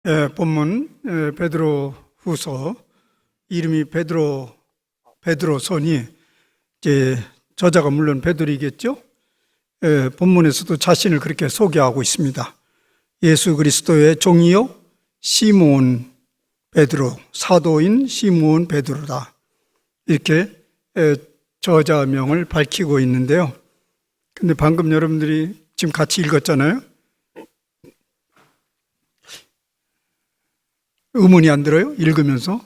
본문 베드로후서, 이름이 베드로손이 이제 저자가 물론 베드로이겠죠. 본문에서도 자신을 그렇게 소개하고 있습니다. 예수 그리스도의 종이요 시므온 베드로, 사도인 시므온 베드로다, 이렇게 저자명을 밝히고 있는데요. 근데 방금 여러분들이 지금 같이 읽었잖아요. 의문이 안 들어요? 읽으면서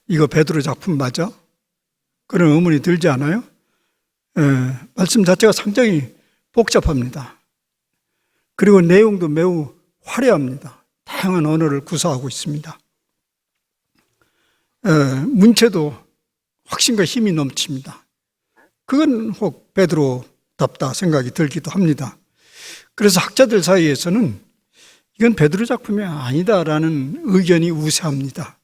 이거 베드로 작품 맞아? 그런 의문이 들지 않아요? 말씀 자체가 상당히 복잡합니다. 그리고 내용도 매우 화려합니다. 다양한 언어를 구사하고 있습니다. 문체도 확신과 힘이 넘칩니다. 그건 혹 베드로답다 생각이 들기도 합니다. 그래서 학자들 사이에서는 이건 베드로 작품이 아니다라는 의견이 우세합니다.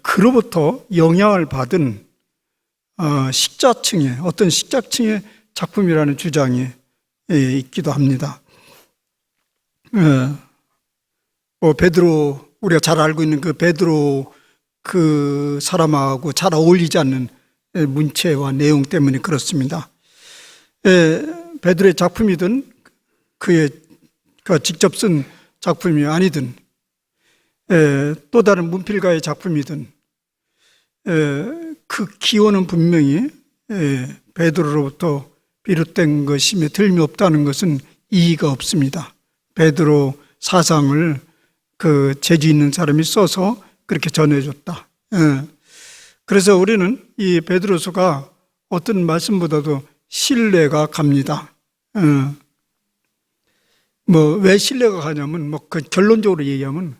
그로부터 영향을 받은 어떤 식자층의 작품이라는 주장이 있기도 합니다. 베드로, 우리가 잘 알고 있는 그 베드로 그 사람하고 잘 어울리지 않는 문체와 내용 때문에 그렇습니다. 베드로의 작품이든 그가 직접 쓴 작품이 아니든 또 다른 문필가의 작품이든 그 기원은 분명히 베드로로부터 비롯된 것임에 틀림없다는 것은 이의가 없습니다. 베드로 사상을 그 재주 있는 사람이 써서 그렇게 전해줬다. 그래서 우리는 이 베드로서가 어떤 말씀보다도 신뢰가 갑니다. 왜 신뢰가 가냐면, 그 결론적으로 얘기하면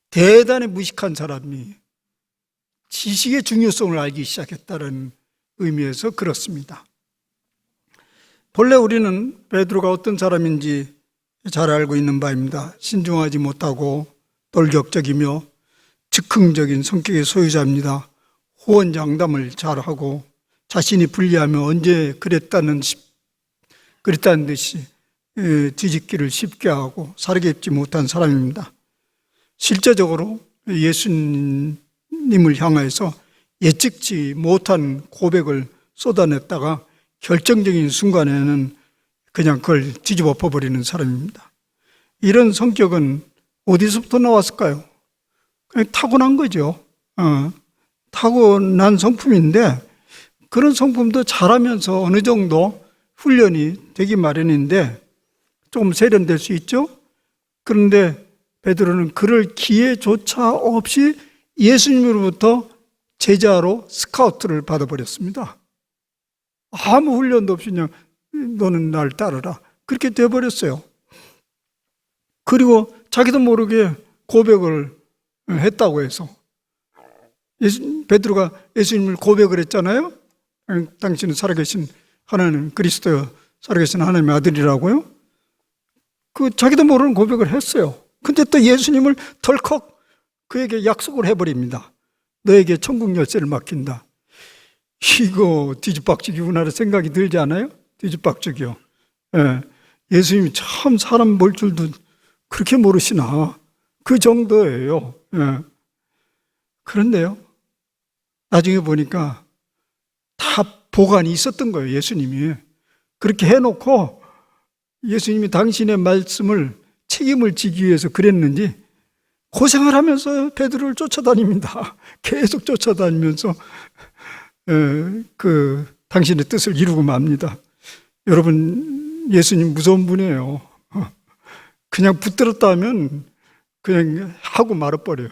대단히 무식한 사람이 지식의 중요성을 알기 시작했다는 의미에서 그렇습니다. 본래 우리는 베드로가 어떤 사람인지 잘 알고 있는 바입니다. 신중하지 못하고 돌격적이며 즉흥적인 성격의 소유자입니다. 호언장담을 잘하고 자신이 불리하면 언제 그랬다는 듯이 뒤집기를 쉽게 하고 사르게 못한 사람입니다. 실제적으로 예수님을 향해서 예측치 못한 고백을 쏟아냈다가 결정적인 순간에는 그냥 그걸 뒤집어 버리는 사람입니다. 이런 성격은 어디서부터 나왔을까요? 그냥 타고난 거죠. 타고난 성품인데, 그런 성품도 잘하면서 어느 정도 훈련이 되기 마련인데 조금 세련될 수 있죠. 그런데 베드로는 그럴 기회조차 없이 예수님으로부터 제자로 스카우트를 받아버렸습니다. 아무 훈련도 없이 그냥 너는 날 따르라, 그렇게 돼버렸어요. 그리고 자기도 모르게 고백을 했다고 해서, 베드로가 예수님을 고백을 했잖아요. 당신은 살아계신 하나님, 그리스도 살아계신 하나님의 아들이라고요. 자기도 모르는 고백을 했어요. 근데 또 예수님을 덜컥 그에게 약속을 해버립니다. 너에게 천국 열쇠를 맡긴다. 이거 뒤집박죽이구나 생각이 들지 않아요? 뒤집박죽이요. 예수님이 참 사람 볼 줄도 그렇게 모르시나, 그 정도예요. 그런데요, 나중에 보니까 다 보관이 있었던 거예요. 예수님이 그렇게 해놓고 예수님이 당신의 말씀을 책임을 지기 위해서 그랬는지 고생을 하면서 베드로를 쫓아다닙니다. 계속 쫓아다니면서 당신의 뜻을 이루고 맙니다. 여러분, 예수님 무서운 분이에요. 그냥 붙들었다 하면 그냥 하고 말아버려요.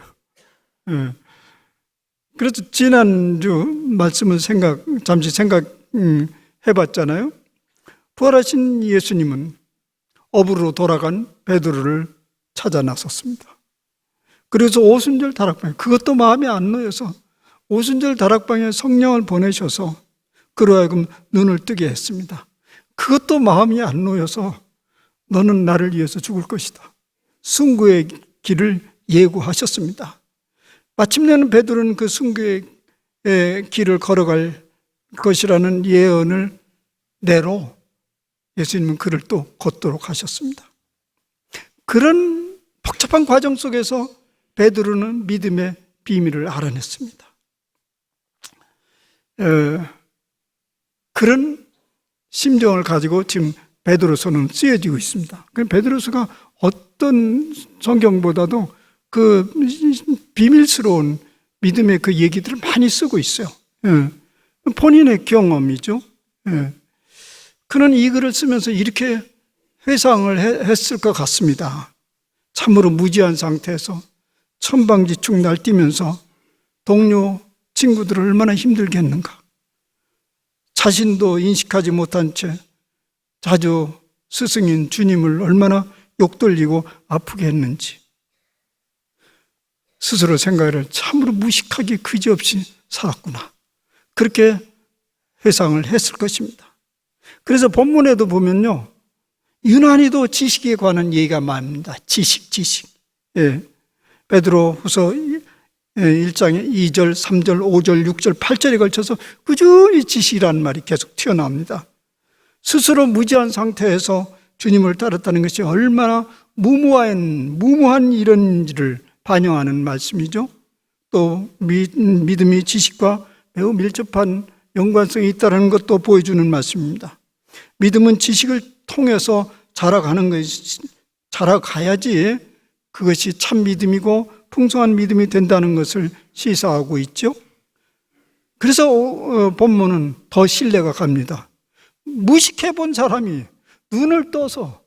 그래서 지난주 말씀을 잠시 생각해봤잖아요. 부활하신 예수님은 어부로 돌아간 베드로를 찾아 나섰습니다. 그래서 오순절 다락방에, 그것도 마음에 안 놓여서 오순절 다락방에 성령을 보내셔서 그로 하여금 눈을 뜨게 했습니다. 그것도 마음이 안 놓여서 너는 나를 위해서 죽을 것이다, 승구의 길을 예고하셨습니다. 마침내는 베드로는 그 승구의 길을 걸어갈 것이라는 예언을 내로 예수님은 그를 또 걷도록 하셨습니다. 그런 복잡한 과정 속에서 베드로는 믿음의 비밀을 알아냈습니다. 그런 심정을 가지고 지금 베드로서는 쓰여지고 있습니다. 베드로서가 어떤 성경보다도 그 비밀스러운 믿음의 그 얘기들을 많이 쓰고 있어요. 본인의 경험이죠. 그는 이 글을 쓰면서 이렇게 회상을 했을 것 같습니다. 참으로 무지한 상태에서 천방지축 날뛰면서 동료 친구들을 얼마나 힘들게 했는가. 자신도 인식하지 못한 채 자주 스승인 주님을 얼마나 욕돌리고 아프게 했는지 스스로 생각을 참으로 무식하게 그지없이 살았구나. 그렇게 회상을 했을 것입니다. 그래서 본문에도 보면요, 유난히도 지식에 관한 얘기가 많습니다. 지식. 베드로후서 1장에 2절, 3절, 5절, 6절, 8절에 걸쳐서 꾸준히 지식이라는 말이 계속 튀어나옵니다. 스스로 무지한 상태에서 주님을 따랐다는 것이 얼마나 무모한 일인지를 반영하는 말씀이죠. 또 믿음이 지식과 매우 밀접한 연관성이 있다는 것도 보여주는 말씀입니다. 믿음은 지식을 통해서 자라가야지 그것이 참 믿음이고 풍성한 믿음이 된다는 것을 시사하고 있죠. 그래서 본문은 더 신뢰가 갑니다. 무식해 본 사람이 눈을 떠서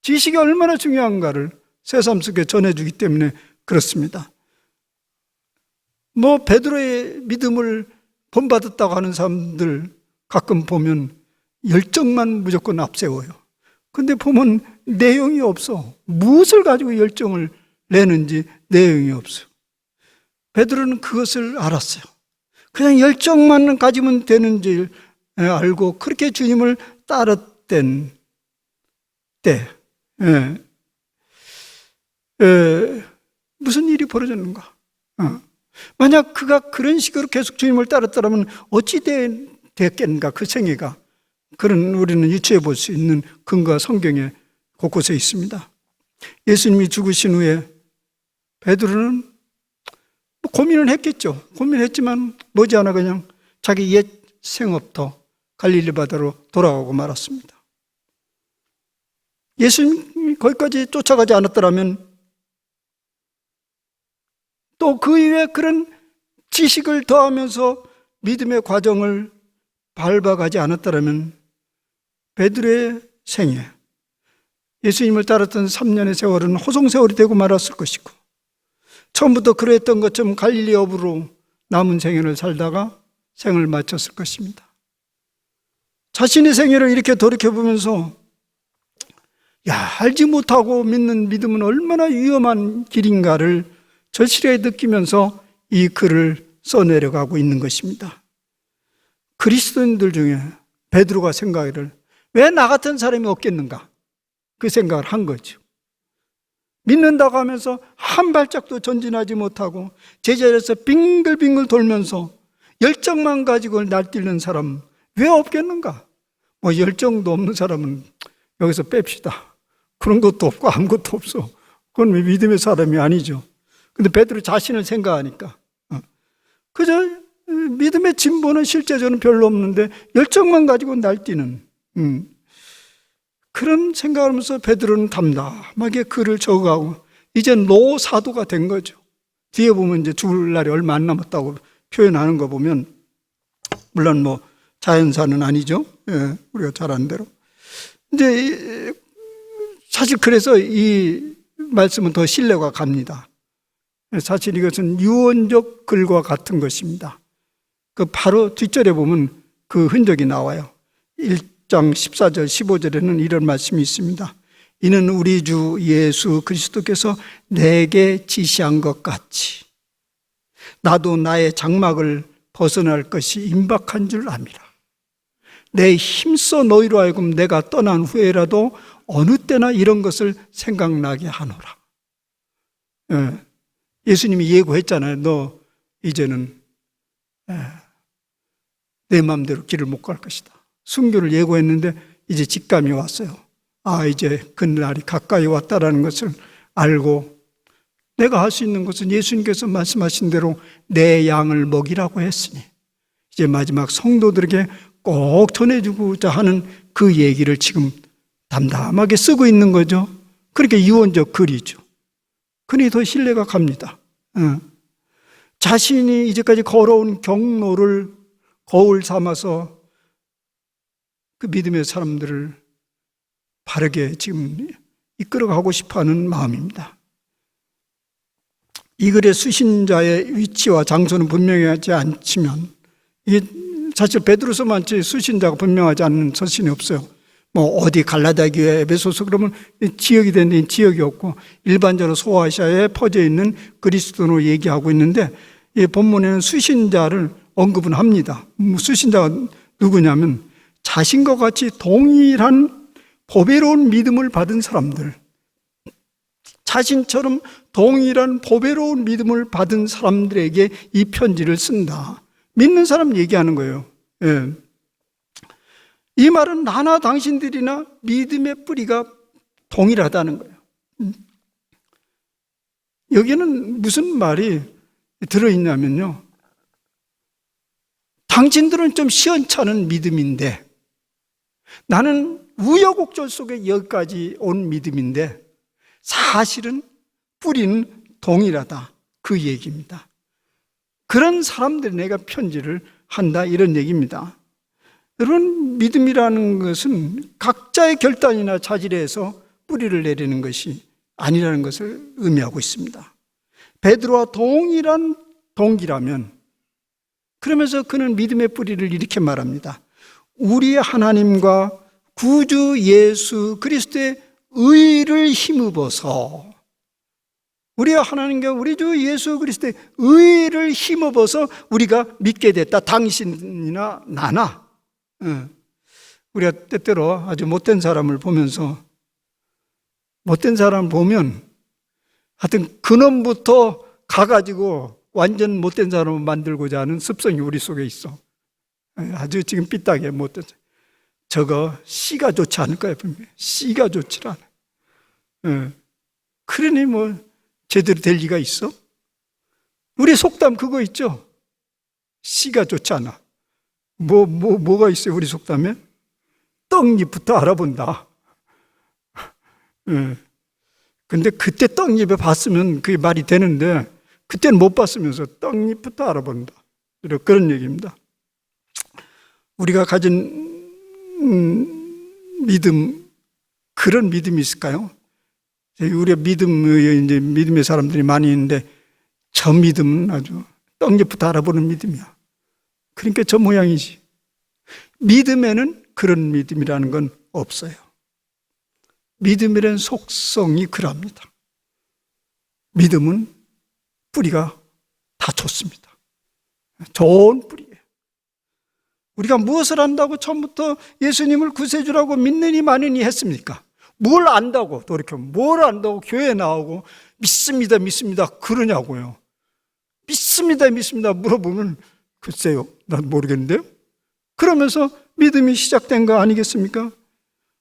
지식이 얼마나 중요한가를 새삼 스럽게 전해주기 때문에 그렇습니다. 베드로의 믿음을 본받았다고 하는 사람들 가끔 보면 열정만 무조건 앞세워요. 근데 보면 내용이 없어. 무엇을 가지고 열정을 내는지 내용이 없어. 베드로는 그것을 알았어요. 그냥 열정만 가지면 되는 줄 알고 그렇게 주님을 따랐던 때 무슨 일이 벌어졌는가? 만약 그가 그런 식으로 계속 주님을 따랐더라면 어찌 됐겠는가? 그 생애가. 그런 우리는 유추해 볼 수 있는 근거가 성경에 곳곳에 있습니다. 예수님이 죽으신 후에 베드로는 고민을 했겠죠. 고민했지만 머지않아 그냥 자기 옛 생업터 갈릴리 바다로 돌아가고 말았습니다. 예수님이 거기까지 쫓아가지 않았더라면 또 그 이후에 그런 지식을 더하면서 믿음의 과정을 밟아가지 않았더라면 베드로의 생애, 예수님을 따랐던 3년의 세월은 호송세월이 되고 말았을 것이고 처음부터 그랬던 것처럼 갈릴리 어부로 남은 생애를 살다가 생을 마쳤을 것입니다. 자신의 생애를 이렇게 돌이켜보면서 알지 못하고 믿는 믿음은 얼마나 위험한 길인가를 절실하게 느끼면서 이 글을 써내려가고 있는 것입니다. 그리스도인들 중에 베드로가 생각을 왜 나 같은 사람이 없겠는가? 그 생각을 한 거죠. 믿는다고 하면서 한 발짝도 전진하지 못하고 제자리에서 빙글빙글 돌면서 열정만 가지고 날뛰는 사람 왜 없겠는가? 열정도 없는 사람은 여기서 뺍시다. 그런 것도 없고 아무것도 없어. 그건 믿음의 사람이 아니죠. 근데 베드로 자신을 생각하니까 그저 믿음의 진보는 실제적으로는 별로 없는데 열정만 가지고 날뛰는 그런 생각을 하면서 베드로는 담담하게 글을 적어가고 이제 노사도가 된 거죠. 뒤에 보면 이제 죽을 날이 얼마 안 남았다고 표현하는 거 보면 물론 자연사는 아니죠. 우리가 잘 아는 대로. 근데 사실 그래서 이 말씀은 더 신뢰가 갑니다. 사실 이것은 유언적 글과 같은 것입니다. 그 바로 뒷절에 보면 그 흔적이 나와요. 1장 14절 15절에는 이런 말씀이 있습니다. 이는 우리 주 예수 그리스도께서 내게 지시한 것 같이 나도 나의 장막을 벗어날 것이 임박한 줄 압니다. 내 힘써 너희로 하여금 내가 떠난 후에라도 어느 때나 이런 것을 생각나게 하노라. 예수님이 예고했잖아요. 너 이제는 내 마음대로 길을 못 갈 것이다. 순교를 예고했는데 이제 직감이 왔어요. 이제 그날이 가까이 왔다라는 것을 알고 내가 할 수 있는 것은 예수님께서 말씀하신 대로 내 양을 먹이라고 했으니 이제 마지막 성도들에게 꼭 전해주고자 하는 그 얘기를 지금 담담하게 쓰고 있는 거죠. 그러니까 유언적 글이죠. 그러니 더 신뢰가 갑니다. 자신이 이제까지 걸어온 경로를 거울 삼아서 그 믿음의 사람들을 바르게 지금 이끌어가고 싶어하는 마음입니다. 이 글의 수신자의 위치와 장소는 분명하지 않지만 이게 사실 베드로서만 수신자가 분명하지 않은 서신이 없어요. 뭐 어디 갈라디아 교회, 에베소서 그러면 지역이 되는 지역이 없고 일반적으로 소아시아에 퍼져 있는 그리스도로 얘기하고 있는데 이 본문에는 수신자를 언급은 합니다. 수신자가 누구냐면 자신과 같이 동일한 보배로운 믿음을 받은 사람들, 자신처럼 동일한 보배로운 믿음을 받은 사람들에게 이 편지를 쓴다. 믿는 사람 얘기하는 거예요. 예. 이 말은 나나 당신들이나 믿음의 뿌리가 동일하다는 거예요. 여기는 무슨 말이 들어있냐면요, 당신들은 좀 시원찮은 믿음인데 나는 우여곡절 속에 여기까지 온 믿음인데 사실은 뿌리는 동일하다, 그 얘기입니다. 그런 사람들이 내가 편지를 한다, 이런 얘기입니다. 여러분, 믿음이라는 것은 각자의 결단이나 자질에서 뿌리를 내리는 것이 아니라는 것을 의미하고 있습니다. 베드로와 동일한 동기라면, 그러면서 그는 믿음의 뿌리를 이렇게 말합니다. 우리 하나님과 구주 예수 그리스도의 의를 힘입어서, 우리 하나님과 우리 주 예수 그리스도의 의를 힘입어서 우리가 믿게 됐다. 당신이나 나나. 우리가 때때로 아주 못된 사람을 보면서, 못된 사람을 보면 하여튼 근원부터 가가지고 완전 못된 사람을 만들고자 하는 습성이 우리 속에 있어. 아주 지금 삐딱해, 못된 사람. 저거 씨가 좋지 않을 거야, 분명히. 씨가 좋지 않아. 그러니 뭐 제대로 될 리가 있어? 우리 속담 그거 있죠? 씨가 좋지 않아. 뭐가 있어요, 우리 속담에? 떡잎부터 알아본다. 근데 그때 떡잎에 봤으면 그게 말이 되는데, 그때는 못 봤으면서 떡잎부터 알아본다. 그런 얘기입니다. 우리가 가진 믿음, 그런 믿음이 있을까요? 우리가 믿음의 사람들이 많이 있는데, 저 믿음은 아주 떡잎부터 알아보는 믿음이야. 그러니까 저 모양이지. 믿음에는 그런 믿음이라는 건 없어요. 믿음이라는 속성이 그럽니다. 믿음은 뿌리가 다 좋습니다. 좋은 뿌리예요. 우리가 무엇을 안다고 처음부터 예수님을 구세주라고 믿느니 마느니 했습니까? 뭘 안다고 돌이켜보면 뭘 안다고 교회에 나오고 믿습니다 그러냐고요. 믿습니다 물어보면 글쎄요, 난 모르겠는데요. 그러면서 믿음이 시작된 거 아니겠습니까?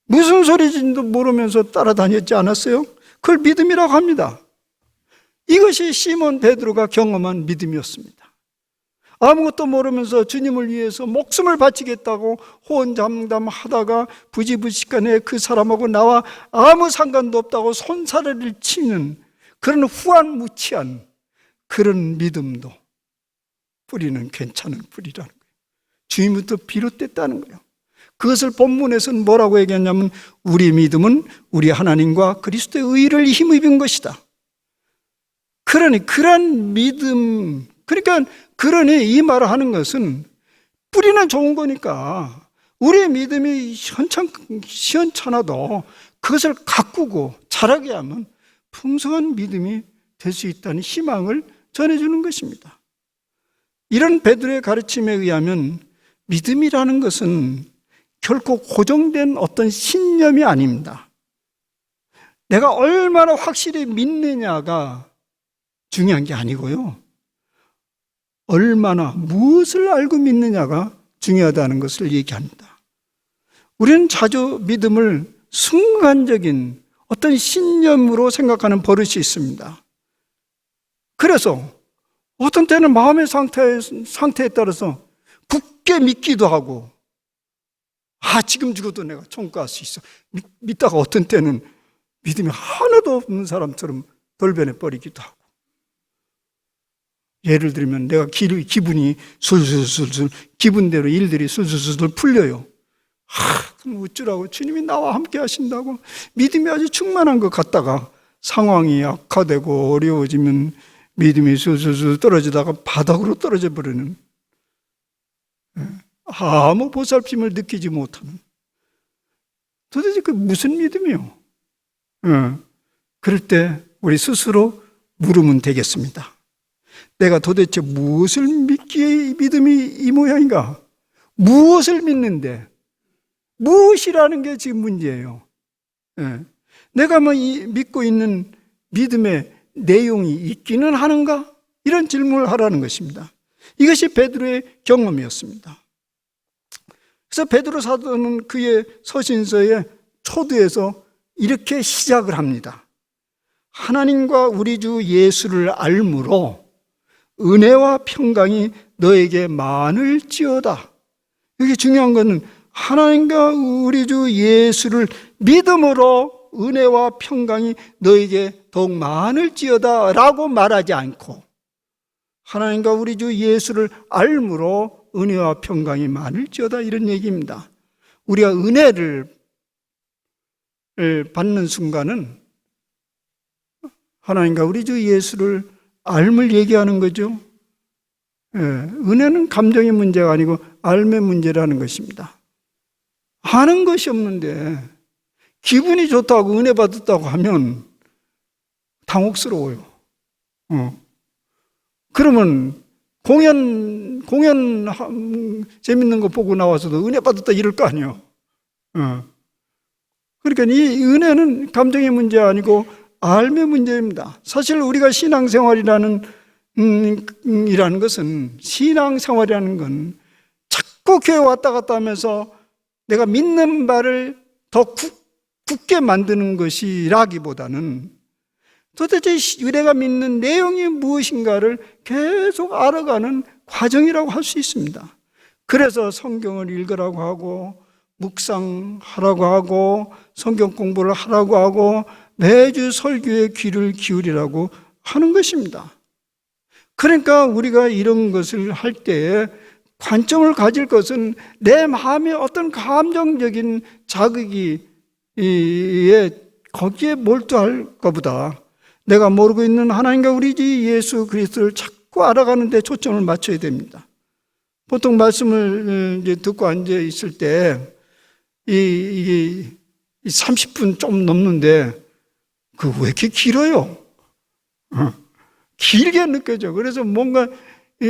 무슨 소리인지도 모르면서 따라다녔지 않았어요? 그걸 믿음이라고 합니다. 이것이 시몬 베드로가 경험한 믿음이었습니다. 아무것도 모르면서 주님을 위해서 목숨을 바치겠다고 호언장담하다가 부지불식간에 그 사람하고 나와 아무 상관도 없다고 손사래를 치는 그런 후안무치한 그런 믿음도 뿌리는 괜찮은 뿌리라는 거예요. 주님부터 비롯됐다는 거예요. 그것을 본문에서는 뭐라고 얘기했냐면 우리 믿음은 우리 하나님과 그리스도의 의를 힘입은 것이다. 그러니 그런 믿음, 그러니 이 말을 하는 것은 뿌리는 좋은 거니까 우리의 믿음이 시원찮아도 그것을 가꾸고 자라게 하면 풍성한 믿음이 될 수 있다는 희망을 전해주는 것입니다. 이런 베드로의 가르침에 의하면 믿음이라는 것은 결코 고정된 어떤 신념이 아닙니다. 내가 얼마나 확실히 믿느냐가 중요한 게 아니고요, 얼마나 무엇을 알고 믿느냐가 중요하다는 것을 얘기합니다. 우리는 자주 믿음을 순간적인 어떤 신념으로 생각하는 버릇이 있습니다. 그래서 어떤 때는 마음의 상태에 따라서 굳게 믿기도 하고, 지금 죽어도 내가 천국 갈 수 있어. 믿다가 어떤 때는 믿음이 하나도 없는 사람처럼 돌변해 버리기도 하고. 예를 들면 내가 기분이 술술술술, 기분대로 일들이 술술술 풀려요. 그럼 어쩌라고? 주님이 나와 함께 하신다고 믿음이 아주 충만한 것 같다가 상황이 악화되고 어려워지면 믿음이 술술술 떨어지다가 바닥으로 떨어져 버리는, 아무 보살핌을 느끼지 못하는, 도대체 그 무슨 믿음이요? 그럴 때 우리 스스로 물으면 되겠습니다. 내가 도대체 무엇을 믿기에 믿음이 이 모양인가? 무엇을 믿는데? 무엇이라는 게 지금 문제예요. 내가 믿고 있는 믿음의 내용이 있기는 하는가? 이런 질문을 하라는 것입니다. 이것이 베드로의 경험이었습니다. 그래서 베드로 사도는 그의 서신서의 초두에서 이렇게 시작을 합니다. 하나님과 우리 주 예수를 알므로 은혜와 평강이 너에게 많을지어다. 여기 중요한 것은 하나님과 우리 주 예수를 믿음으로 은혜와 평강이 너에게 더욱 많을지어다 라고 말하지 않고, 하나님과 우리 주 예수를 알므로 은혜와 평강이 많을지어다, 이런 얘기입니다. 우리가 은혜를 받는 순간은 하나님과 우리 주 예수를 알을 얘기하는 거죠. 은혜는 감정의 문제가 아니고 알의 문제라는 것입니다. 아는 것이 없는데 기분이 좋다고 은혜 받았다고 하면 당혹스러워요. 그러면 공연 재밌는 거 보고 나와서도 은혜 받았다 이럴 거 아니에요. 그러니까 이 은혜는 감정의 문제 아니고 알의 문제입니다. 사실 우리가 신앙생활이라는 것은, 신앙생활이라는 건 자꾸 교회 왔다 갔다 하면서 내가 믿는 바를 더 굳게 만드는 것이라기보다는 도대체 내가 믿는 내용이 무엇인가를 계속 알아가는 과정이라고 할 수 있습니다. 그래서 성경을 읽으라고 하고, 묵상하라고 하고, 성경 공부를 하라고 하고, 매주 설교에 귀를 기울이라고 하는 것입니다. 그러니까 우리가 이런 것을 할 때에 관점을 가질 것은 내 마음에 어떤 감정적인 자극이 거기에 몰두할 것보다 내가 모르고 있는 하나님과 우리 주 예수 그리스도를 자꾸 알아가는 데 초점을 맞춰야 됩니다. 보통 말씀을 이제 듣고 앉아 있을 때 이 30분 좀 넘는데 왜 이렇게 길어요? 길게 느껴져. 그래서 뭔가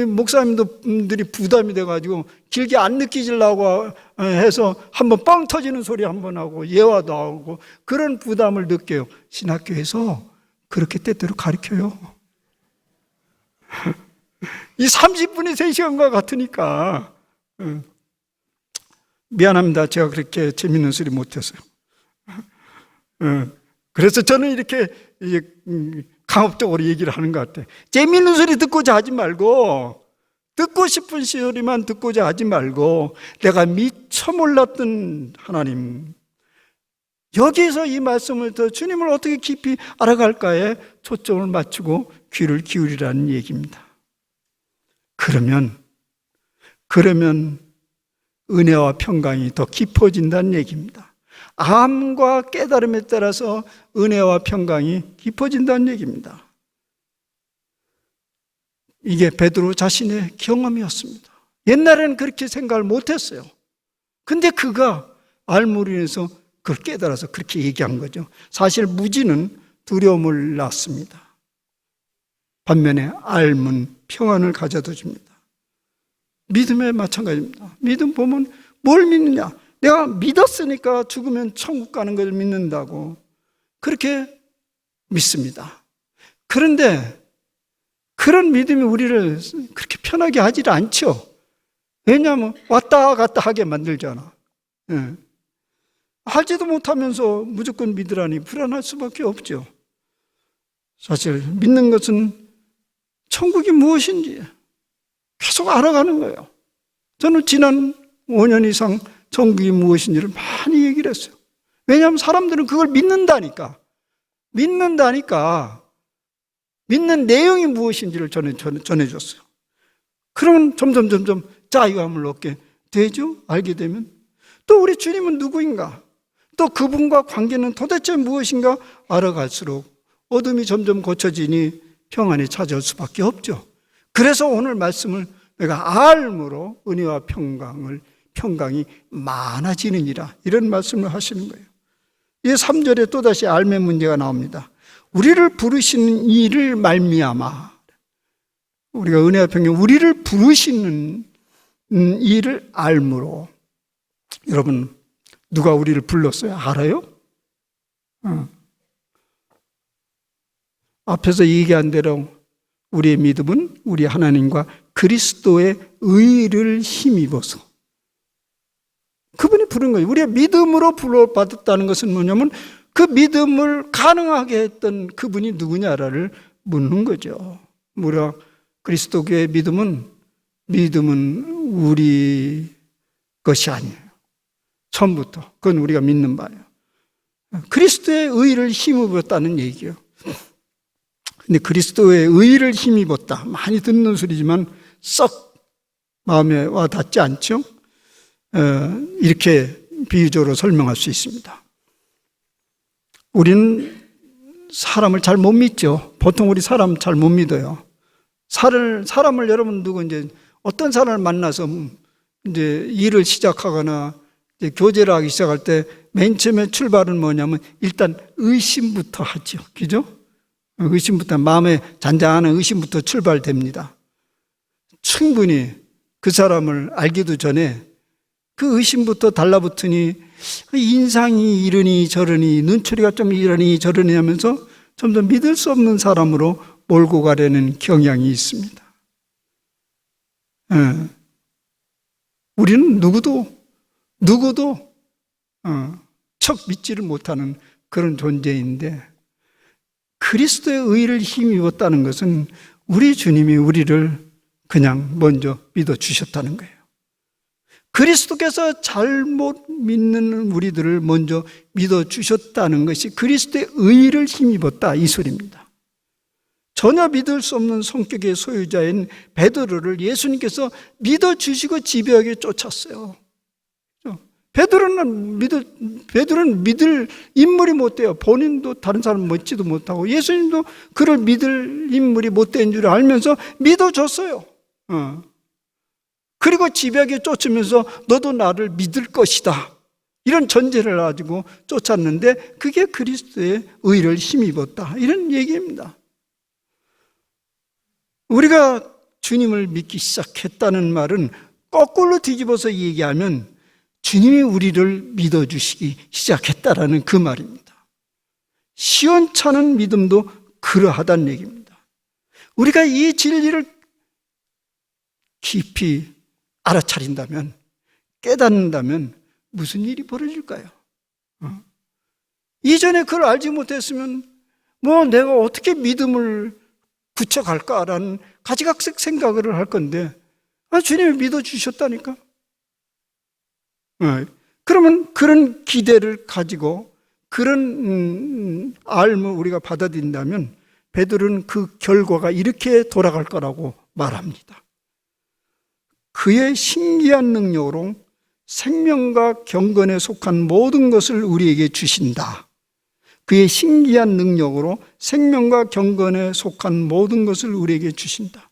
목사님들이 부담이 돼가지고 길게 안 느끼려고 해서 한번 빵 터지는 소리 한번 하고 예화도 하고 그런 부담을 느껴요. 신학교에서 그렇게 때때로 가르쳐요. 이 30분이 3시간과 같으니까. 미안합니다. 제가 그렇게 재밌는 소리 못했어요. 그래서 저는 이렇게 강압적으로 얘기를 하는 것 같아요. 재밌는 소리 듣고자 하지 말고, 듣고 싶은 소리만 듣고자 하지 말고, 내가 미처 몰랐던 하나님, 여기에서 이 말씀을 더 주님을 어떻게 깊이 알아갈까에 초점을 맞추고 귀를 기울이라는 얘기입니다. 그러면 은혜와 평강이 더 깊어진다는 얘기입니다. 암과 깨달음에 따라서 은혜와 평강이 깊어진다는 얘기입니다. 이게 베드로 자신의 경험이었습니다. 옛날에는 그렇게 생각을 못했어요. 근데 그가 알므로 인해서 그걸 깨달아서 그렇게 얘기한 거죠. 사실 무지는 두려움을 낳습니다. 반면에 알면 평안을 가져다 줍니다. 믿음에 마찬가지입니다. 믿음 보면 뭘 믿느냐? 내가 믿었으니까 죽으면 천국 가는 걸 믿는다고 그렇게 믿습니다. 그런데 그런 믿음이 우리를 그렇게 편하게 하지 않죠. 왜냐하면 왔다 갔다 하게 만들잖아. 알지도 못하면서 무조건 믿으라니 불안할 수밖에 없죠. 사실 믿는 것은 천국이 무엇인지 계속 알아가는 거예요. 저는 지난 5년 이상 천국이 무엇인지를 많이 얘기를 했어요. 왜냐하면 사람들은 그걸 믿는다니까. 믿는 내용이 무엇인지를 전해줬어요. 그러면 점점 자유함을 얻게 되죠. 알게 되면. 또 우리 주님은 누구인가? 또 그분과 관계는 도대체 무엇인가? 알아갈수록 어둠이 점점 고쳐지니 평안이 찾아올 수밖에 없죠. 그래서 오늘 말씀을 내가 알므로 은혜와 평강이 많아지느니라, 이런 말씀을 하시는 거예요. 이 3절에 또다시 알매 문제가 나옵니다. 우리를 부르시는 이를 말미암아, 우리가 은혜와 평강, 우리를 부르시는 이를 알므로. 여러분, 누가 우리를 불렀어요? 알아요? 앞에서 얘기한 대로 우리의 믿음은 우리 하나님과 그리스도의 의를 힘입어서 그분이 부른 거예요. 우리의 믿음으로 불러받았다는 것은 뭐냐면 그 믿음을 가능하게 했던 그분이 누구냐를 묻는 거죠. 우리가 그리스도교의 믿음은 우리 것이 아니에요. 처음부터 그건 우리가 믿는 바예요. 그리스도의 의를 힘입었다는 얘기예요. 근데 그리스도의 의를 힘입었다, 많이 듣는 소리지만 썩 마음에 와 닿지 않죠? 이렇게 비유적으로 설명할 수 있습니다. 우리는 사람을 잘 못 믿죠. 보통 우리 사람 잘 못 믿어요. 사람을 여러분 누구 이제 어떤 사람을 만나서 이제 일을 시작하거나 이제 교제를 하기 시작할 때 맨 처음에 출발은 뭐냐면 일단 의심부터 하죠. 그죠? 의심부터, 마음에 잔잔한 의심부터 출발됩니다. 충분히 그 사람을 알기도 전에 그 의심부터 달라붙으니 인상이 이러니 저러니 눈초리가 좀 이러니 저러니 하면서 점점 믿을 수 없는 사람으로 몰고 가려는 경향이 있습니다. 우리는 누구도 척 믿지를 못하는 그런 존재인데, 그리스도의 의를 힘입었다는 것은 우리 주님이 우리를 그냥 먼저 믿어주셨다는 거예요. 그리스도께서 잘못 믿는 우리들을 먼저 믿어주셨다는 것이 그리스도의 의를 힘입었다, 이 소리입니다. 전혀 믿을 수 없는 성격의 소유자인 베드로를 예수님께서 믿어주시고 집요하게 쫓았어요. 베드로는 믿을 인물이 못 돼요. 본인도 다른 사람 믿지도 못하고 예수님도 그를 믿을 인물이 못 된 줄 알면서 믿어줬어요. 그리고 집요하게 쫓으면서 너도 나를 믿을 것이다, 이런 전제를 가지고 쫓았는데 그게 그리스도의 의를 힘입었다, 이런 얘기입니다. 우리가 주님을 믿기 시작했다는 말은 거꾸로 뒤집어서 얘기하면 주님이 우리를 믿어주시기 시작했다라는 그 말입니다. 시원찮은 믿음도 그러하다는 얘기입니다. 우리가 이 진리를 깊이 알아차린다면, 깨닫는다면 무슨 일이 벌어질까요? 이전에 그걸 알지 못했으면 내가 어떻게 믿음을 굳혀갈까라는 가지각색 생각을 할 건데, 주님이 믿어주셨다니까. 그러면 그런 기대를 가지고 그런 알을 우리가 받아들인다면 베드로는 그 결과가 이렇게 돌아갈 거라고 말합니다. 그의 신기한 능력으로 생명과 경건에 속한 모든 것을 우리에게 주신다. 그의 신기한 능력으로 생명과 경건에 속한 모든 것을 우리에게 주신다.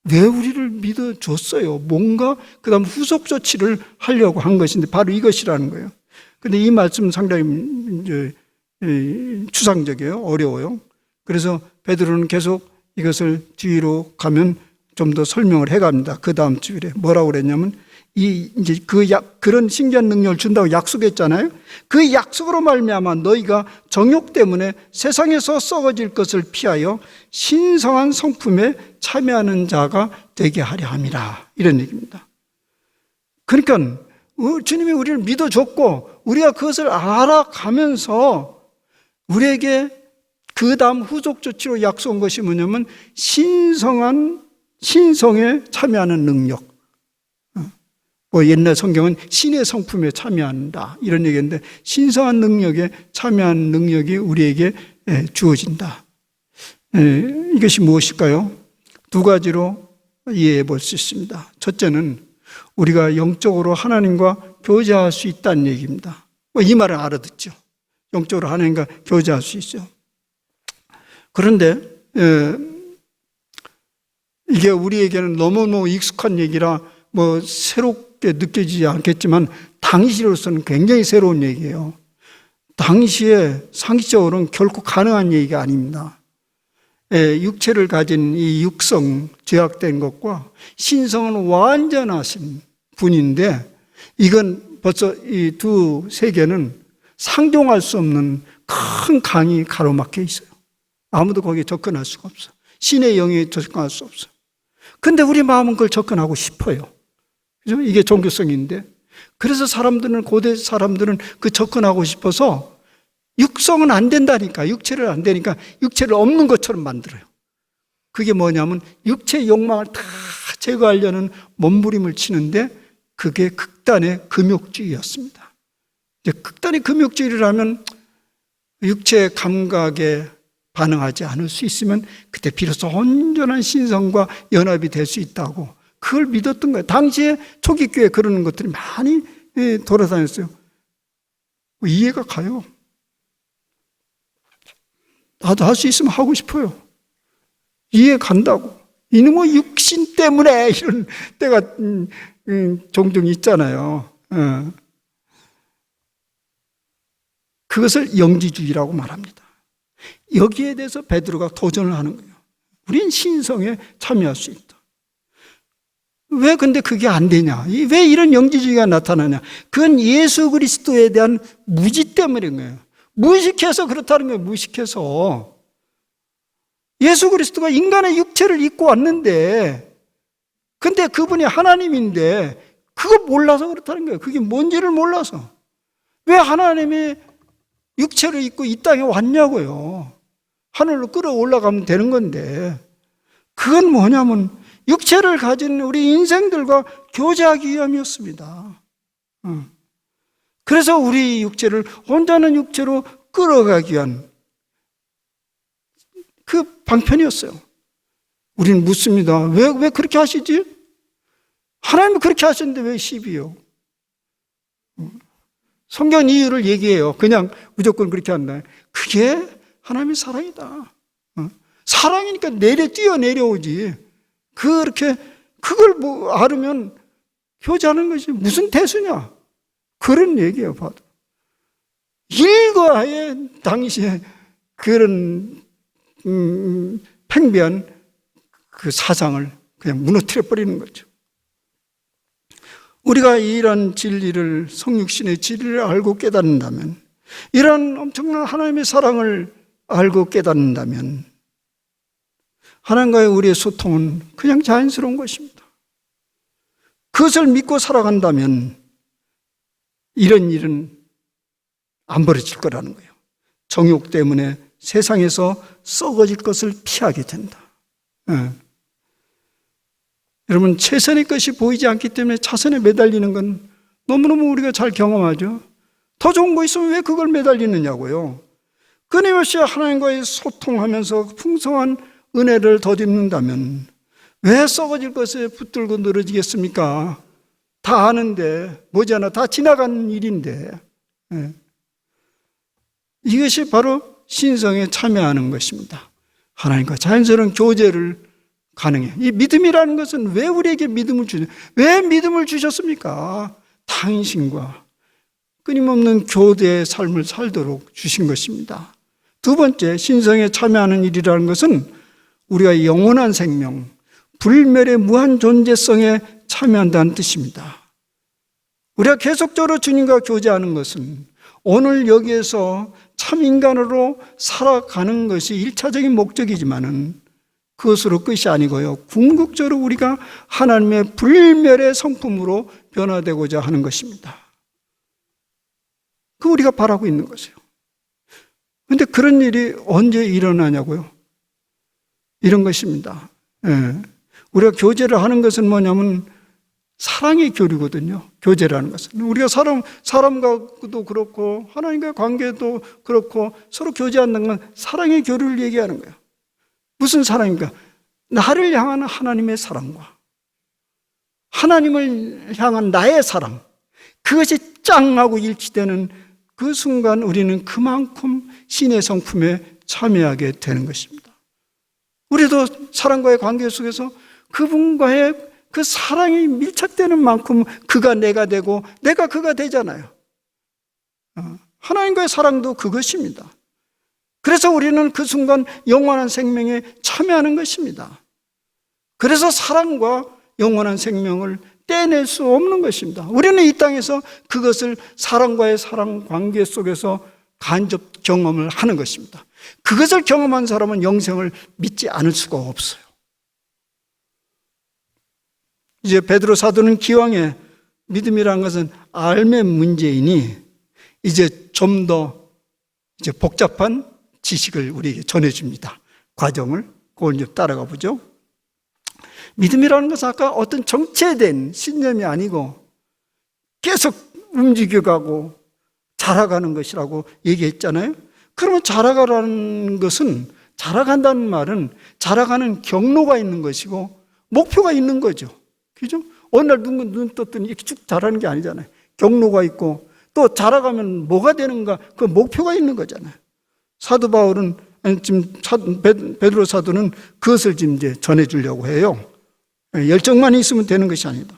왜 우리를 믿어줬어요? 뭔가 그 다음 후속 조치를 하려고 한 것인데 바로 이것이라는 거예요. 그런데 이 말씀은 상당히 추상적이에요. 어려워요. 그래서 베드로는 계속 이것을 뒤로 가면 좀 더 설명을 해갑니다. 그 다음 주일에 뭐라고 그랬냐면 이제 그런 신기한 능력을 준다고 약속했잖아요. 그 약속으로 말미암아 너희가 정욕 때문에 세상에서 썩어질 것을 피하여 신성한 성품에 참여하는 자가 되게 하려 함이라, 이런 얘기입니다. 그러니까 주님이 우리를 믿어줬고 우리가 그것을 알아가면서 우리에게 그 다음 후속 조치로 약속한 것이 뭐냐면 신성에 참여하는 능력. 옛날 성경은 신의 성품에 참여한다 이런 얘기인데, 신성한 능력에 참여하는 능력이 우리에게 주어진다. 이것이 무엇일까요? 두 가지로 이해해 볼 수 있습니다. 첫째는 우리가 영적으로 하나님과 교제할 수 있다는 얘기입니다. 이 말을 알아듣죠. 영적으로 하나님과 교제할 수 있죠. 그런데 이게 우리에게는 너무너무 익숙한 얘기라 새롭게 느껴지지 않겠지만 당시로서는 굉장히 새로운 얘기예요. 당시에 상식적으로는 결코 가능한 얘기가 아닙니다. 육체를 가진 이 육성, 죄악된 것과 신성은 완전하신 분인데, 이건 벌써 이 두 세계는 상종할 수 없는 큰 강이 가로막혀 있어요. 아무도 거기에 접근할 수가 없어. 신의 영에 접근할 수 없어. 근데 우리 마음은 그걸 접근하고 싶어요. 그죠? 이게 종교성인데. 그래서 고대 사람들은 그 접근하고 싶어서 육성은 안 된다니까, 육체를 안 되니까 육체를 없는 것처럼 만들어요. 그게 뭐냐면 육체의 욕망을 다 제거하려는 몸부림을 치는데, 그게 극단의 금욕주의였습니다. 이제 극단의 금욕주의라면 육체의 감각에 반응하지 않을 수 있으면 그때 비로소 온전한 신성과 연합이 될 수 있다고 그걸 믿었던 거예요. 당시에 초기 교회에 그러는 것들이 많이 돌아다녔어요. 이해가 가요. 나도 할 수 있으면 하고 싶어요. 이해 간다고. 이놈의 육신 때문에 이런 때가 종종 있잖아요. 그것을 영지주의라고 말합니다. 여기에 대해서 베드로가 도전을 하는 거예요. 우린 신성에 참여할 수 있다. 왜 근데 그게 안 되냐? 왜 이런 영지주의가 나타나냐? 그건 예수 그리스도에 대한 무지 때문인 거예요. 무식해서 그렇다는 거예요. 무식해서. 예수 그리스도가 인간의 육체를 입고 왔는데, 근데 그분이 하나님인데 그거 몰라서 그렇다는 거예요. 그게 뭔지를 몰라서. 왜 하나님이 육체를 입고 이 땅에 왔냐고요. 하늘로 끌어올라가면 되는 건데, 그건 뭐냐면 육체를 가진 우리 인생들과 교제하기 위함이었습니다. 그래서 우리 육체를 온전한 육체로 끌어가기 위한 그 방편이었어요. 우리는 묻습니다. 왜 그렇게 하시지? 하나님이 그렇게 하셨는데 왜 시비요? 성경 이유를 얘기해요. 그냥 무조건 그렇게 한다. 그게 하나님의 사랑이다. 사랑이니까 뛰어내려오지. 그렇게 그걸 알으면 교제하는 것이 무슨 대수냐? 그런 얘기예요. 봐도 일거하에 당시에 그런 팽배한 그 사상을 그냥 무너뜨려 버리는 거죠. 우리가 이런 진리를, 성육신의 진리를 알고 깨닫는다면, 이런 엄청난 하나님의 사랑을 알고 깨닫는다면, 하나님과의 우리의 소통은 그냥 자연스러운 것입니다. 그것을 믿고 살아간다면 이런 일은 안 벌어질 거라는 거예요. 정욕 때문에 세상에서 썩어질 것을 피하게 된다. 여러분, 최선의 것이 보이지 않기 때문에 차선에 매달리는 건 너무너무 우리가 잘 경험하죠. 더 좋은 거 있으면 왜 그걸 매달리느냐고요. 끊임없이 하나님과의 소통하면서 풍성한 은혜를 덧입는다면 왜 썩어질 것에 붙들고 늘어지겠습니까? 다 아는데, 머지않아 다 지나간 일인데. 이것이 바로 신성에 참여하는 것입니다. 하나님과 자연스러운 교제를 가능해. 이 믿음이라는 것은 왜 우리에게 믿음을 왜 믿음을 주셨습니까? 당신과 끊임없는 교제의 삶을 살도록 주신 것입니다. 두 번째, 신성에 참여하는 일이라는 것은 우리가 영원한 생명, 불멸의 무한 존재성에 참여한다는 뜻입니다. 우리가 계속적으로 주님과 교제하는 것은 오늘 여기에서 참 인간으로 살아가는 것이 1차적인 목적이지만은 그것으로 끝이 아니고요. 궁극적으로 우리가 하나님의 불멸의 성품으로 변화되고자 하는 것입니다. 그 우리가 바라고 있는 것이에요. 그런데 그런 일이 언제 일어나냐고요? 이런 것입니다. 예. 우리가 교제를 하는 것은 뭐냐면 사랑의 교류거든요. 교제라는 것은. 우리가 사람과도 그렇고 하나님과의 관계도 그렇고 서로 교제하는 건 사랑의 교류를 얘기하는 거예요. 무슨 사랑인가? 나를 향한 하나님의 사랑과 하나님을 향한 나의 사랑, 그것이 짱하고 일치되는 그 순간 우리는 그만큼 신의 성품에 참여하게 되는 것입니다. 우리도 사랑과의 관계 속에서 그분과의 그 사랑이 밀착되는 만큼 그가 내가 되고 내가 그가 되잖아요. 하나님과의 사랑도 그것입니다. 그래서 우리는 그 순간 영원한 생명에 참여하는 것입니다. 그래서 사랑과 영원한 생명을 떼낼 수 없는 것입니다. 우리는 이 땅에서 그것을 사랑과의 사랑 관계 속에서 간접 경험을 하는 것입니다. 그것을 경험한 사람은 영생을 믿지 않을 수가 없어요. 이제 베드로 사도는 기왕에 믿음이라는 것은 알매 문제이니 이제 좀 더 복잡한 지식을 우리에게 전해줍니다. 과정을 그걸 이제 따라가 보죠. 믿음이라는 것은 아까 어떤 정체된 신념이 아니고 계속 움직여가고 자라가는 것이라고 얘기했잖아요. 그러면 자라가라는 것은, 자라간다는 말은 자라가는 경로가 있는 것이고 목표가 있는 거죠. 그죠? 어느 날 눈 떴더니 이렇게 쭉 자라는 게 아니잖아요. 경로가 있고 또 자라가면 뭐가 되는가, 그 목표가 있는 거잖아요. 사도 바울은, 지금 베드로 사도는 그것을 지금 이제 전해주려고 해요. 열정만 있으면 되는 것이 아니다.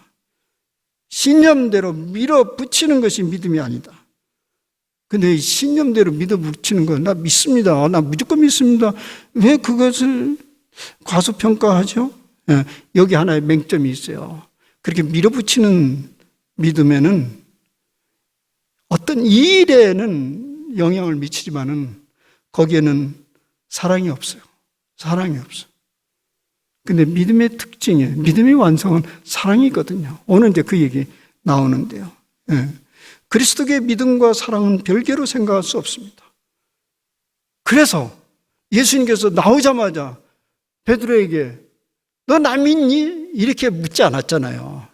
신념대로 밀어붙이는 것이 믿음이 아니다. 근데 신념대로 믿어붙이는 건 나 믿습니다. 나 무조건 믿습니다. 왜 그것을 과소평가하죠? 여기 하나의 맹점이 있어요. 그렇게 밀어붙이는 믿음에는 어떤 일에는 영향을 미치지만은 거기에는 사랑이 없어요. 사랑이 없어요. 근데 믿음의 특징이에요. 믿음의 완성은 사랑이거든요. 오늘 이제 그 얘기 나오는데요. 그리스도의 믿음과 사랑은 별개로 생각할 수 없습니다. 그래서 예수님께서 나오자마자 베드로에게 너 나 믿니? 이렇게 묻지 않았잖아요.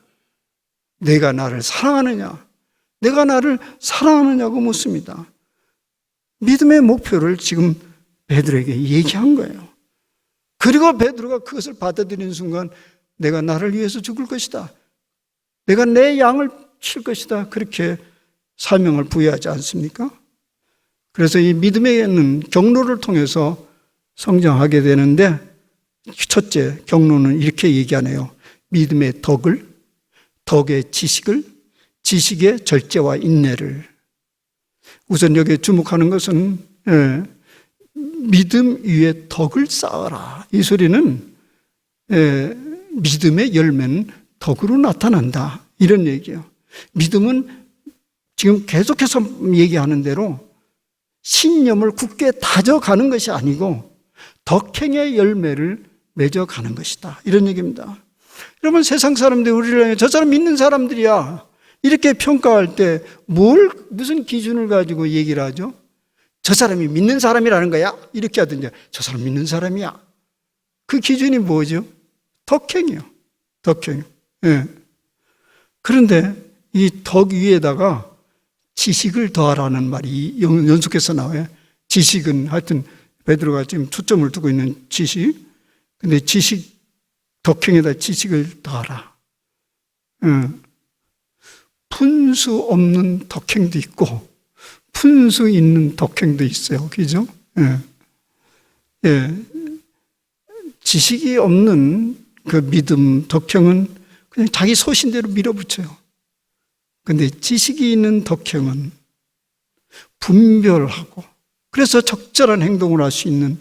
내가 나를 사랑하느냐? 내가 나를 사랑하느냐고 묻습니다. 믿음의 목표를 지금 베드로에게 얘기한 거예요. 그리고 베드로가 그것을 받아들이는 순간 내가 나를 위해서 죽을 것이다. 내가 내 양을 칠 것이다. 그렇게 사명을 부여하지 않습니까? 그래서 이 믿음에는 경로를 통해서 성장하게 되는데 첫째 경로는 이렇게 얘기하네요. 믿음의 덕을, 덕의 지식을, 지식의 절제와 인내를. 우선 여기에 주목하는 것은 믿음 위에 덕을 쌓아라. 이 소리는 믿음의 열매는 덕으로 나타난다. 이런 얘기예요. 믿음은 지금 계속해서 얘기하는 대로 신념을 굳게 다져가는 것이 아니고 덕행의 열매를 맺어가는 것이다. 이런 얘기입니다. 여러분, 세상 사람들이 우리를 저 사람 믿는 사람들이야 이렇게 평가할 때 무슨 기준을 가지고 얘기를 하죠? 저 사람이 믿는 사람이라는 거야? 이렇게 하든지 저 사람 믿는 사람이야. 그 기준이 뭐죠? 덕행이요. 덕행. 그런데 이 덕 위에다가 지식을 더하라는 말이 연속해서 나와요. 지식은 하여튼 베드로가 지금 초점을 두고 있는 지식. 근데 지식, 덕행에다 지식을 더하라. 분수 없는 덕행도 있고 분수 있는 덕행도 있어요. 그죠? 지식이 없는 그 믿음, 덕행은 그냥 자기 소신대로 밀어붙여요. 근데 지식이 있는 덕행은 분별하고 그래서 적절한 행동을 할 수 있는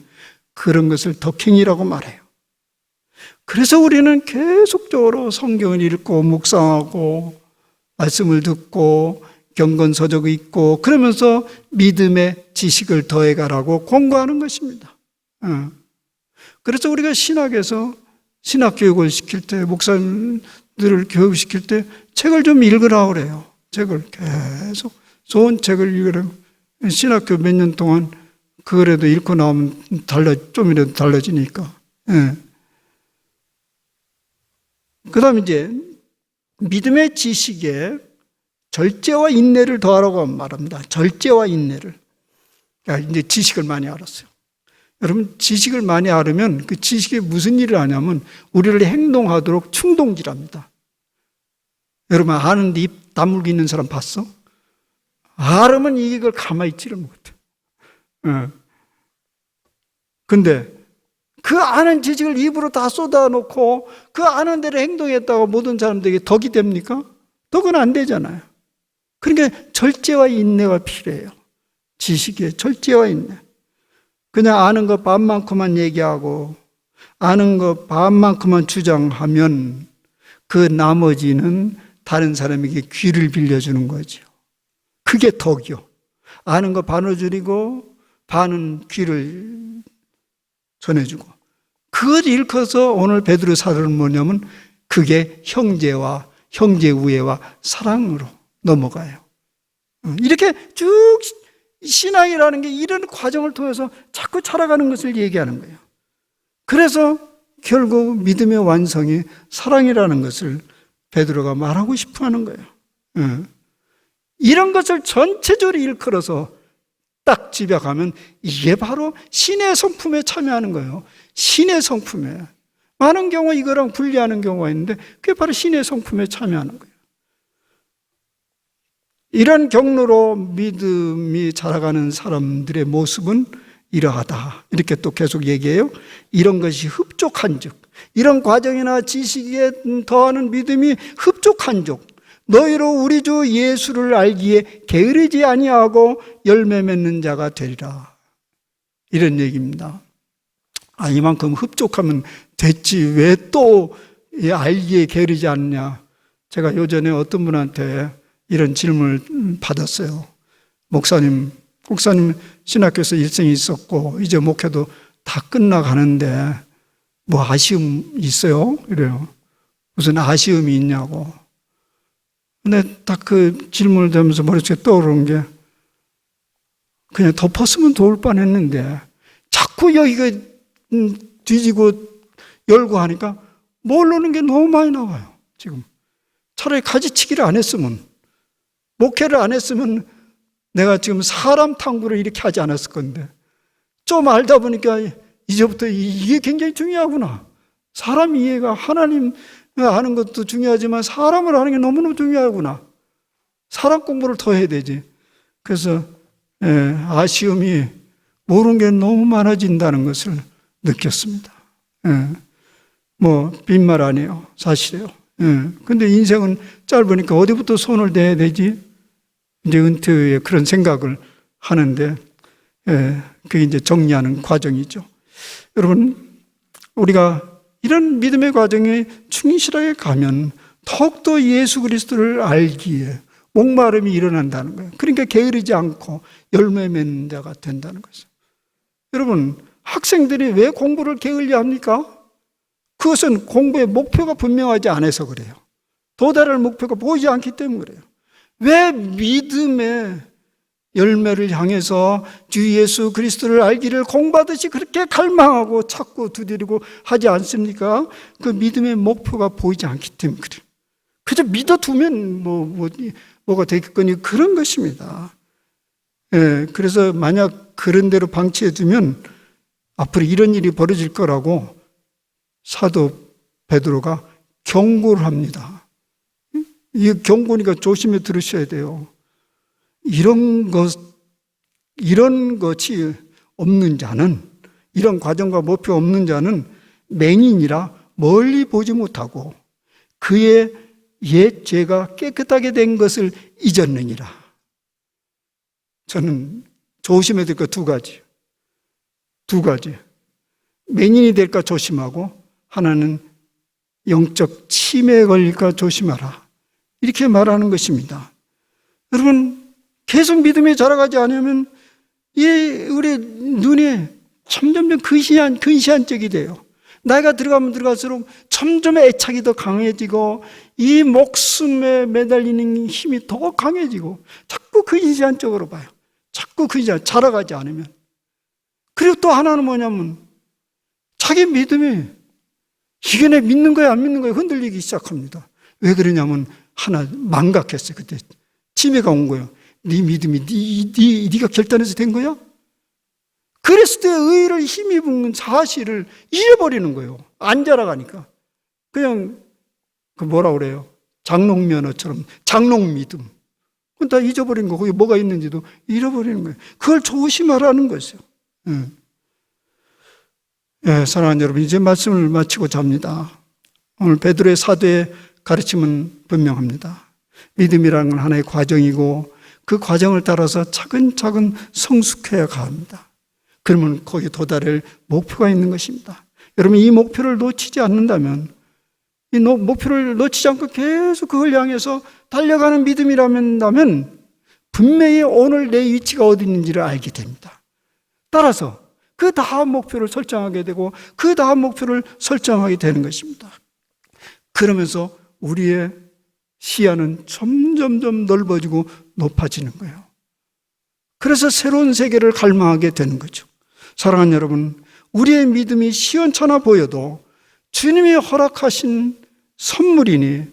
그런 것을 덕행이라고 말해요. 그래서 우리는 계속적으로 성경을 읽고 묵상하고 말씀을 듣고 경건서적 읽고 그러면서 믿음의 지식을 더해가라고 권고하는 것입니다. 그래서 우리가 신학에서 신학교육을 시킬 때 목사님들을 교육시킬 때 책을 좀 읽으라고 그래요. 책을 계속 좋은 책을 읽으라고. 신학교 몇 년 동안 그래도 읽고 나오면 좀이라도 달라지니까. 예. 그 다음에 이제 믿음의 지식에 절제와 인내를 더하라고 말합니다. 절제와 인내를. 그러니까 이제 지식을 많이 알았어요. 여러분, 지식을 많이 알으면 그 지식이 무슨 일을 하냐면 우리를 행동하도록 충동질합니다. 여러분, 아는데 입 다물고 있는 사람 봤어? 알으면 이걸 가만히 있지를 못해. 근데 그 아는 지식을 입으로 다 쏟아놓고 그 아는 대로 행동했다고 모든 사람들에게 덕이 됩니까? 덕은 안 되잖아요. 그러니까 절제와 인내가 필요해요. 지식에 절제와 인내. 그냥 아는 거 반만큼만 얘기하고 아는 거 반만큼만 주장하면 그 나머지는 다른 사람에게 귀를 빌려주는 거죠. 그게 덕이요. 아는 거 반을 줄이고 반은 귀를 전해주고. 그걸 일컬어서 오늘 베드로 사도는 뭐냐면 그게 형제와 형제 우애와 사랑으로 넘어가요. 이렇게 쭉 신앙이라는 게 이런 과정을 통해서 자꾸 자라가는 것을 얘기하는 거예요. 그래서 결국 믿음의 완성이 사랑이라는 것을 베드로가 말하고 싶어 하는 거예요. 이런 것을 전체적으로 일컬어서 딱 집약하면 이게 바로 신의 성품에 참여하는 거예요. 신의 성품에. 많은 경우 이거랑 분리하는 경우가 있는데 그게 바로 신의 성품에 참여하는 거예요. 이런 경로로 믿음이 자라가는 사람들의 모습은 이러하다. 이렇게 또 계속 얘기해요. 이런 것이 흡족한즉, 이런 과정이나 지식에 더하는 믿음이 흡족한즉 너희로 우리 주 예수를 알기에 게으르지 아니하고 열매 맺는 자가 되리라. 이런 얘기입니다. 이만큼 흡족하면 됐지 왜 또 알기에 게으르지 않냐. 제가 요전에 어떤 분한테 이런 질문을 받았어요. 목사님 신학교에서 일생이 있었고 이제 목회도 다 끝나가는데 뭐 아쉬움 있어요? 이래요. 무슨 아쉬움이 있냐고. 근데 딱 그 질문을 들으면서 머릿속에 떠오르는 게 그냥 덮었으면 좋을 뻔했는데 자꾸 여기가 뒤지고 열고 하니까 모르는 게 너무 많이 나와요. 지금 차라리 가지치기를 안 했으면, 목회를 안 했으면 내가 지금 사람 탐구를 이렇게 하지 않았을 건데 좀 알다 보니까 이제부터 이게 굉장히 중요하구나. 사람 이해가, 하나님 아는 것도 중요하지만 사람을 아는 게 너무너무 중요하구나. 사람 공부를 더 해야 되지. 그래서 아쉬움이 모르는 게 너무 많아진다는 것을 느꼈습니다. 뭐 빈말 아니에요. 사실이에요. 근데 인생은 짧으니까 어디부터 손을 대야 되지? 이제 은퇴의 그런 생각을 하는데 그게 이제 정리하는 과정이죠. 여러분, 우리가 이런 믿음의 과정에 충실하게 가면 더욱더 예수 그리스도를 알기에 목마름이 일어난다는 거예요. 그러니까 게으르지 않고 열매 맺는 자가 된다는 거죠. 여러분, 학생들이 왜 공부를 게을리야 합니까? 그것은 공부의 목표가 분명하지 않아서 그래요. 도달할 목표가 보이지 않기 때문에 그래요. 왜 믿음의 열매를 향해서 주 예수 그리스도를 알기를 공부하듯이 그렇게 갈망하고 찾고 두드리고 하지 않습니까? 그 믿음의 목표가 보이지 않기 때문에 그래요. 그저 믿어두면 뭐가 되겠거니 그런 것입니다. 그래서 만약 그런 대로 방치해두면 앞으로 이런 일이 벌어질 거라고 사도 베드로가 경고를 합니다. 이 경고니까 조심해 들으셔야 돼요. 이런 것이 없는 자는, 이런 과정과 목표 없는 자는 맹인이라 멀리 보지 못하고 그의 옛 죄가 깨끗하게 된 것을 잊었느니라. 저는 조심해야 될 것 두 가지. 맹인이 될까 조심하고, 하나는 영적 치매에 걸릴까 조심하라. 이렇게 말하는 것입니다. 여러분, 계속 믿음에 자라가지 않으면 우리 눈이 점점 근시안적이 돼요. 나이가 들어가면 들어갈수록 점점 애착이 더 강해지고 이 목숨에 매달리는 힘이 더 강해지고 자꾸 근시안적으로 봐요. 자꾸 자라가지 않으면. 그리고 또 하나는 뭐냐면 자기 믿음이 이게 내 믿는 거야 안 믿는 거야 흔들리기 시작합니다. 왜 그러냐면 하나 망각했어요. 그때 치매가 온 거예요. 네 믿음이 네가 결단해서 된 거야? 그랬을 때 의를 힘입은 사실을 잃어버리는 거예요. 안 자라가니까. 그냥 그 뭐라 그래요? 장롱면허처럼 장롱 믿음. 그건 다 잊어버린 거. 거기 뭐가 있는지도 잃어버리는 거예요. 그걸 조심하라는 것이요. 사랑하는 여러분, 이제 말씀을 마치고 잡니다. 오늘 베드로의 사도의 가르침은 분명합니다. 믿음이라는 건 하나의 과정이고 그 과정을 따라서 차근차근 성숙해야 합니다. 그러면 거기에 도달할 목표가 있는 것입니다. 여러분, 이 목표를 놓치지 않는다면, 이 목표를 놓치지 않고 계속 그걸 향해서 달려가는 믿음이라면 분명히 오늘 내 위치가 어디 있는지를 알게 됩니다. 따라서 그 다음 목표를 설정하게 되고 그 다음 목표를 설정하게 되는 것입니다. 그러면서 우리의 시야는 점점점 넓어지고 높아지는 거예요. 그래서 새로운 세계를 갈망하게 되는 거죠. 사랑하는 여러분, 우리의 믿음이 시원찮아 보여도 주님이 허락하신 선물이니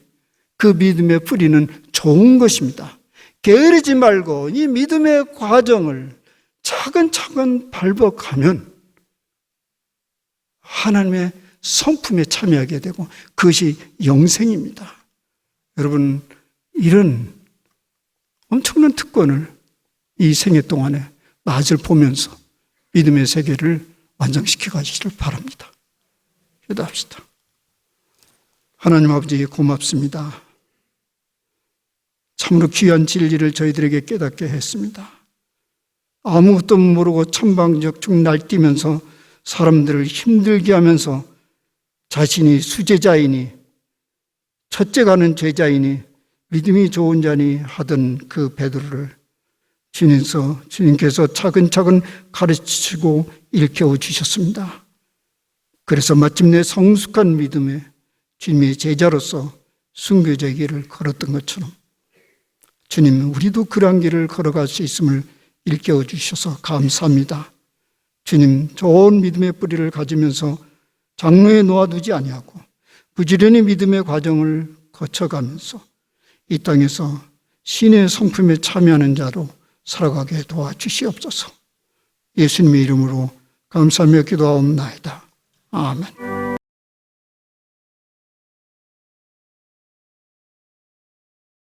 그 믿음의 뿌리는 좋은 것입니다. 게으르지 말고 이 믿음의 과정을 차근차근 밟아가면 하나님의 성품에 참여하게 되고 그것이 영생입니다. 여러분, 이런 엄청난 특권을 이 생애 동안에 낮을 보면서 믿음의 세계를 완성시켜 가시길 바랍니다. 기도합시다. 하나님 아버지 고맙습니다. 참으로 귀한 진리를 저희들에게 깨닫게 했습니다. 아무것도 모르고 천방적중 날뛰면서 사람들을 힘들게 하면서 자신이 수제자이니 첫째가는 제자이니 믿음이 좋은 자니 하던 그 베드로를 주님께서 차근차근 가르치시고 일깨워 주셨습니다. 그래서 마침내 성숙한 믿음에 주님의 제자로서 순교자의 길을 걸었던 것처럼 주님, 우리도 그러한 길을 걸어갈 수 있음을 일깨워 주셔서 감사합니다. 주님, 좋은 믿음의 뿌리를 가지면서 장로에 놓아두지 아니하고 부지런히 믿음의 과정을 거쳐가면서 이 땅에서 신의 성품에 참여하는 자로 살아가게 도와주시옵소서. 예수님의 이름으로 감사하며 기도하옵나이다. 아멘.